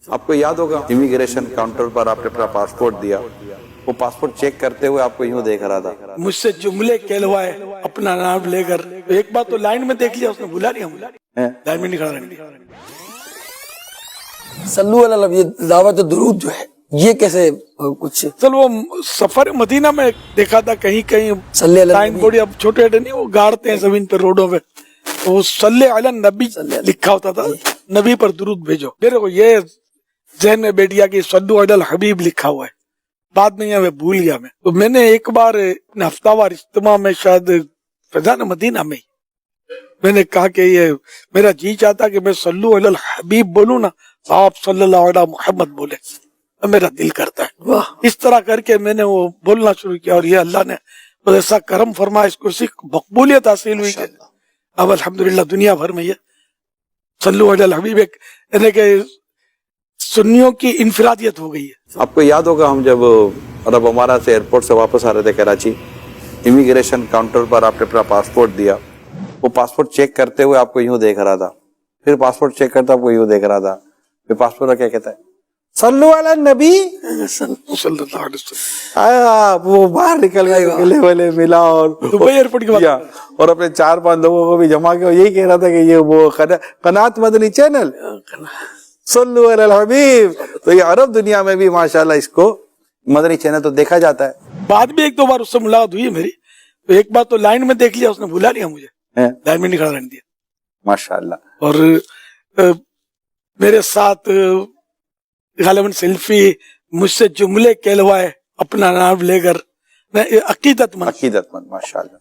آپ کو یاد ہوگا امیگریشن کاؤنٹر پر آپ نے اپنا پاسپورٹ دیا، وہ پاسپورٹ چیک کرتے ہوئے آپ کو یوں دیکھ رہا تھا، مجھ سے جملے کہلوائے اپنا نام لے کر. ایک بات تو لائن میں دیکھ لیا، اس نے بلا لیا مجھے، لائن میں نہیں کھڑا رہنے دیا. صلو علی النبی، یہ دعوت درود جو ہے یہ کیسے کچھ چل وہ سفر مدینہ میں دیکھا تھا کہیں کہیں صلی علی سائن النبی بورڈ اب چھوٹے نہیں وہ گاڑتے ہیں زمین پہ روڈوں پہ، وہ صلی علی النبی لکھا ہوتا تھا، نبی پر درود بھیجو. میرے کو یہ ذہن میں بیٹھ گیا کہ صلو علی الحبیب لکھا ہوا ہے، بعد میں یہ بھول گیا میں. تو میں نے ایک بار اپنے ہفتہ وار اجتماع میں شاید فیضان مدینہ میں میں نے کہا کہ یہ میرا جی چاہتا کہ میں صلو علی الحبیب بولوں نا، آپ صلی اللہ علیہ محمد بولے، میرا دل کرتا ہے. واہ، اس طرح کر کے میں نے وہ بولنا شروع کیا، اور یہ اللہ نے بس ایسا کرم فرمایا، اس کو مقبولیت حاصل ہوئی کہ اب الحمدللہ دنیا بھر میں یہ صلو علی الحبیب ایک یعنی کہ سنیوں کی انفرادیت ہو گئی ہے. آپ کو یاد ہوگا ہم جب عرب امارات سے ایئرپورٹ سے واپس آ رہے تھے کراچی، امیگریشن کاؤنٹر پر آپ نے اپنا پاسپورٹ دیا، وہ پاسپورٹ چیک کرتے ہوئے آپ کو یوں دیکھ رہا تھا، پھر پاسپورٹ چیک کرتا آپ کو یوں دیکھ رہا تھا، پھر پاسپورٹ کا کیا کہتا ہے، صلو علی النبی، صلی اللہ علیہ وسلم. وہ باہر نکل گئے، گلے والے ملا اور دبئی ایئرپورٹ کی بات کیا، اور اپنے 4-5 لوگوں کو بھی جمع کیا، یہی کہہ رہا تھا کہ یہ وہ قنات مدنی چینل صلو علی الحبیب. تو یہ عرب دنیا میں بھی ماشاءاللہ اس کو مدنی چینل تو دیکھا جاتا ہے. بعد بھی ایک دو بار اس سے ملاقات ہوئی ہے میری. تو ایک بات تو لائن میں دیکھ لیا، اس نے بلا لیا مجھے، لائن میں نہیں کھڑا رہنے دیا. ماشاءاللہ. اور میرے ساتھ غالباً سیلفی مجھ سے جملے کہلوائے اپنا نام لے کر، عقیدت مند عقیدت مند ماشاءاللہ.